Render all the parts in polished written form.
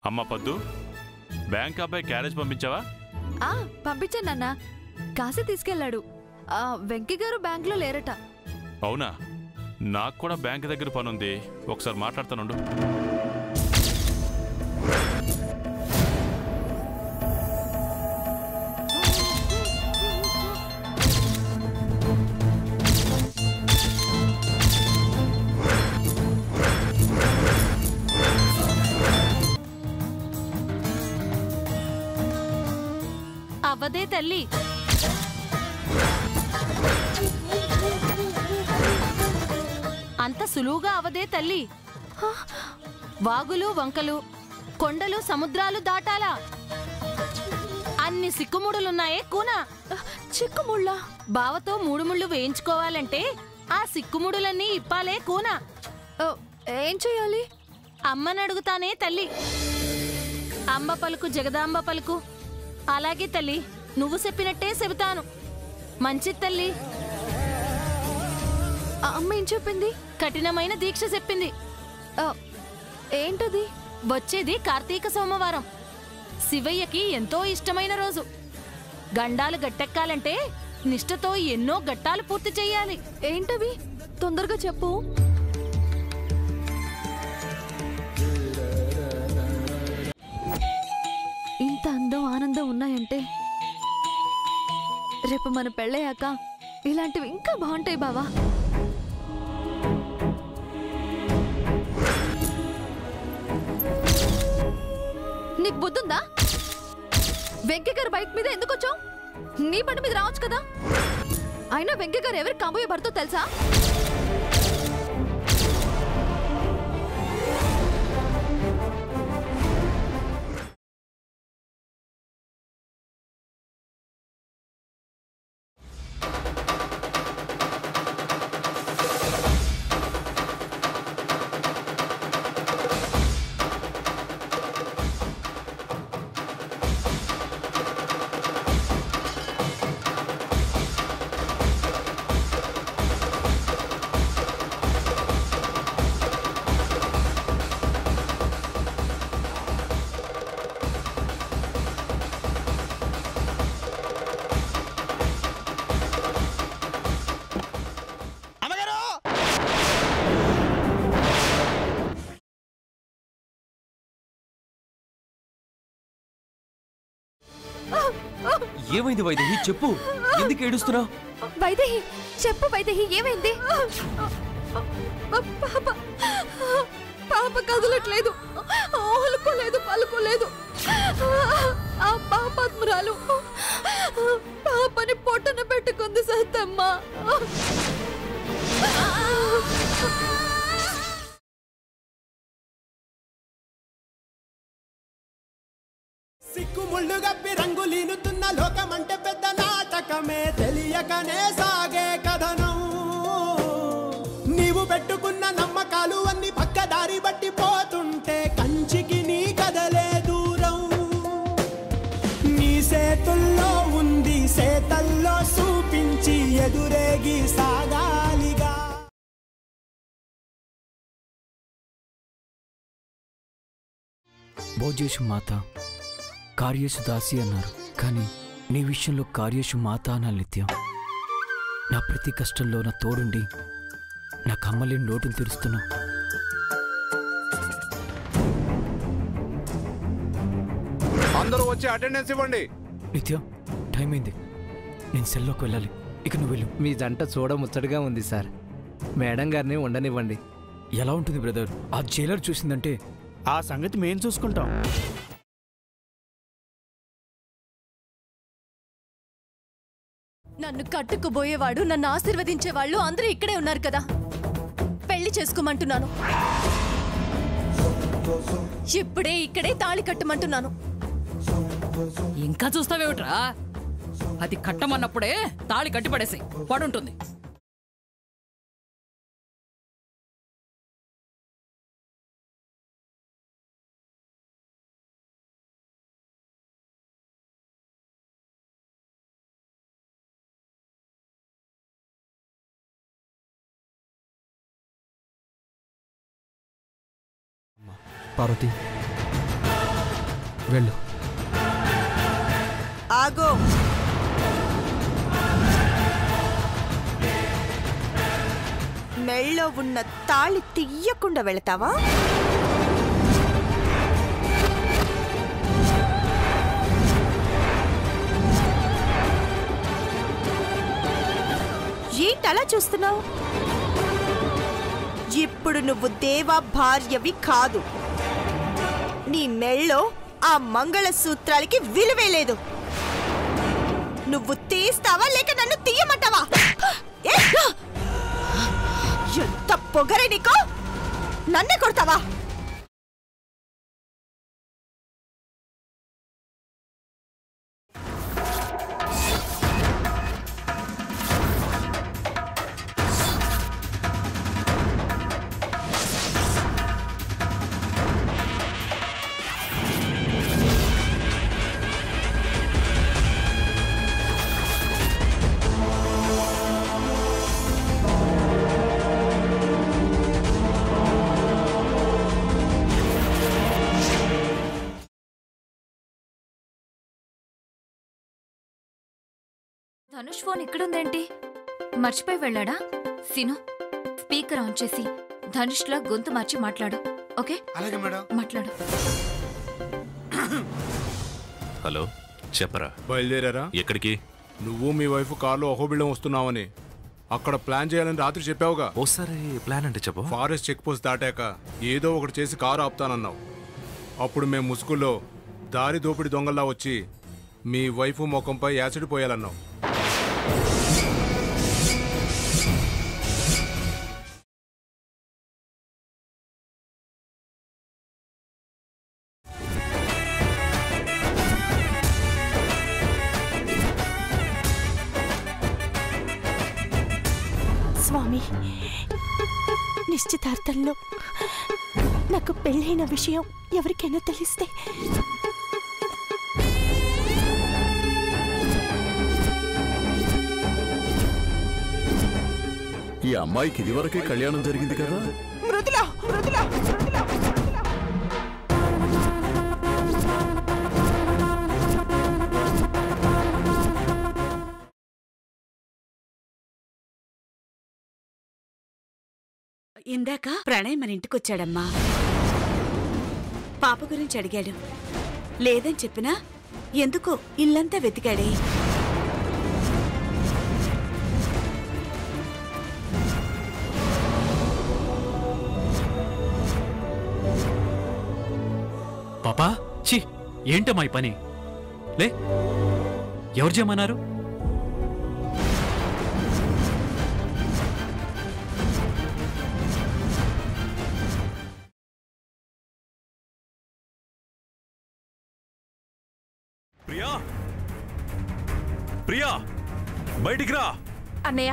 అమ్మ పద్దు, బ్యాంక్ అబ్బాయి క్యారేజ్ పంపించావా? పంపించాను నాన్న. కాశీ తీసుకెళ్లాడు. వెంకీ గారు బ్యాంకులో లేరట. అవునా? నాకు కూడా బ్యాంక్ దగ్గర పనుంది, ఒకసారి మాట్లాడతానుండు. అవదే తల్లి, అంత సులువుగా అవదే తల్లి. వాగులు వంకలు, కొండలు సముద్రాలు దాటాలా? అన్ని సిక్కుముడులున్నాయే కూన. చిక్కుముళ్ళ? బావతో 3 ముళ్ళు వేయించుకోవాలంటే ఆ సిక్కుముడులన్నీ ఇప్పాలే కూన. ఏం చెయ్యాలి? అమ్మనడుగుతానే తల్లి. అంబ పలుకు జగదాంబ పలుకు. అలాగే తల్లి, నువ్వు చెప్పినట్టే చెబుతాను. మంచిది తల్లి. అమ్మ ఏం చెప్పింది? కఠినమైన దీక్ష చెప్పింది. ఏంటది? వచ్చేది కార్తీక సోమవారం, శివయ్యకి ఎంతో ఇష్టమైన రోజు. గండాలు గట్టెక్కాలంటే నిష్ఠతో ఎన్నో గట్టాలు పూర్తి చెయ్యాలి. ఏంటవి? తొందరగా చెప్పు. ఇంత అందం ఆనందం ఉన్నాయంటే రేపు మన పెళ్ళయ్యాక ఇలాంటివి ఇంకా బాగుంటాయి బావా. నీకు బుద్ధుందా? వెంకయ్య గారు బైక్ మీద ఎందుకు వచ్చావు? నీ బండి మీద రావచ్చు కదా. అయినా వెంకయ్య గారు ఎవరికి కాబోయే భర్తో తెలుసా? ఏమైంది వైదేహి? చెప్పు, ఎందుకు ఏడుస్తున్నావు? వైదేహి చెప్పు. వైదేహి ఏమైంది? పాప కదలట్లేదు, ఓలుకోలేదు, పలుకోలేదు. ఆ పాపాత్మురాలు పాపని పొట్టన పెట్టుకుంది సత్తమ్మ. సిక్కుముళ్ళు గప్పి రంగులీనుతున్న లోకమంటే పెద్ద నాటకమే, తెలియకనే సాగే కథనం. నీవు పెట్టుకున్న నమ్మకాలు అన్ని పక్కదారి బట్టి పోతుంటే కంచికి నీ కదలే దూరం. నీ చేతుల్లో ఉంది, చేతల్లో చూపించి ఎదురేగి సాగాలిగా. భోజేషు మాత కార్యేషు దాసి అన్నారు, కానీ నీ విషయంలో కార్యేషు మాత అనాలి నిత్యం. నా ప్రతి కష్టంలో నా తోడుండి నా కమ్మలేని నోటును తెరుస్తున్నావు. అందరూ వచ్చి అటెండెన్స్ ఇవ్వండి. నిత్యం, టైం అయింది, నేను సెల్లోకి వెళ్ళాలి. ఇక నువ్వు వెళ్ళు. మీ జంట చూడముచ్చటగా ఉంది సార్. మేడం గారిని ఉండనివ్వండి. ఎలా ఉంటుంది బ్రదర్? ఆ జైలర్ చూసిందంటే ఆ సంగతి మేం చూసుకుంటాం. నన్ను కట్టుకుపోయేవాడు, నన్ను ఆశీర్వదించేవాళ్ళు అందరూ ఇక్కడే ఉన్నారు కదా. పెళ్లి చేసుకోమంటున్నాను. ఇప్పుడే ఇక్కడే తాళి కట్టమంటున్నాను. ఇంకా చూస్తావేమిట్రా? అది కట్టమన్నప్పుడే తాళి కట్టిపడేసి పడుంటుంది. పార్వతి, వెళ్ళు. ఆగో. మెళ్ళో ఉన్న తాళి తీయకుండా వెళతావా? ఏంటలా చూస్తున్నావు? ఇప్పుడు నువ్వు దేవా భార్యవి కాదు. నీ మెళ్ళో ఆ మంగళసూత్రాలకి విలువే లేదు. నువ్వు తీస్తావా లేక నన్ను తీయమంటావా? ఎంత పొగరే నీకు! నన్నే కొడతావా? ధనుష్ ఫోన్ ఇక్కడుందేంటి? మర్చిపోయి వెళ్ళాడా? సీను, స్పీకర్ ఆన్ చేసి ధనుష్లా గొంతు మార్చి మాట్లాడు. ఓకే? అలాగే మేడం. మాట్లాడు. హలో, చెప్పరా. బయలుదేరారా? ఎక్కడికి? నువ్వు మీ వైఫ్ కార్లో అహోబిళం వస్తున్నావని అక్కడ ప్లాన్ చేయాలని రాత్రి చెప్పావుగా. ఓసారి ప్లాన్ అంటే చెప్పు. ఫారెస్ట్ చెక్ పోస్ట్ దాటాక ఏదో ఒకటి చేసి కారు ఆపుతానన్నావు. అప్పుడు మేము ముసుగుల్లో దారి దోపిడి దొంగల్లా వచ్చి మీ వైఫ్ ముఖంపై యాసిడ్ పోయాలన్నావు. స్వామి, నిశ్చితార్థంలో నాకు పెళ్ళైన విషయం ఎవరికైనా తెలిస్తే ఈ అమ్మాయికి ఇదివరకే కళ్యాణం జరిగింది కదా. మృదులా మృదులా మృదులా ఇందాక ప్రణయ్ మన ఇంటికొచ్చాడమ్మా. పాప గురించి అడిగాడు. లేదని చెప్పినా ఎందుకో ఇల్లంతా వెతికాడే. పాపా, ఛీ, ఏంటమ్మా ఈ పని? లే, ఎవరు చేయమన్నారు? ప్రియా, ప్రియా, బయటికి రా. అన్నయ్య,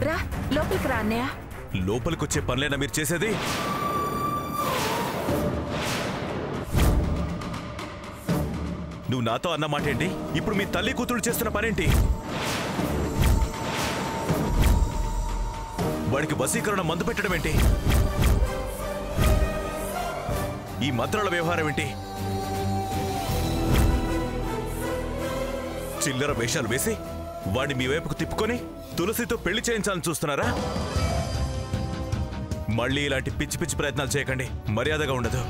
రా లోపలికి రా అన్నయ్య. లోపలికొచ్చే పనులేనా మీరు చేసేది? నువ్వు నాతో అన్నమాట ఏంటి? ఇప్పుడు మీ తల్లి కూతురు చేస్తున్న పనేంటి? వాడికి వశీకరణ మందు పెట్టడం ఏంటి? ఈ మంత్రాల వ్యవహారం ఏంటి? చిల్లర వేషాలు వేసి వాడిని మీ వైపుకు తిప్పుకొని తులసితో పెళ్లి చేయించాలని చూస్తున్నారా? మళ్ళీ ఇలాంటి పిచ్చి పిచ్చి ప్రయత్నాలు చేయకండి, మర్యాదగా ఉండదు.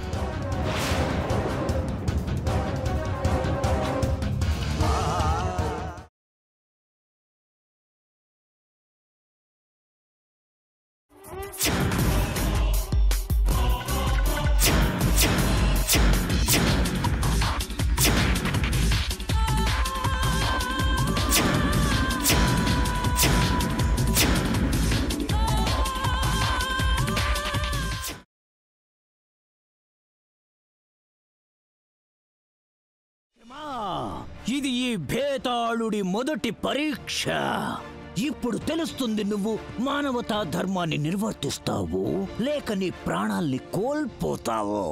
ఇది ఈ భేతాళుడి మొదటి పరీక్ష. ఇప్పుడు తెలుస్తుంది నువ్వు మానవతా ధర్మాన్ని నిర్వర్తిస్తావు లేక నీ ప్రాణాల్ని కోల్పోతావు.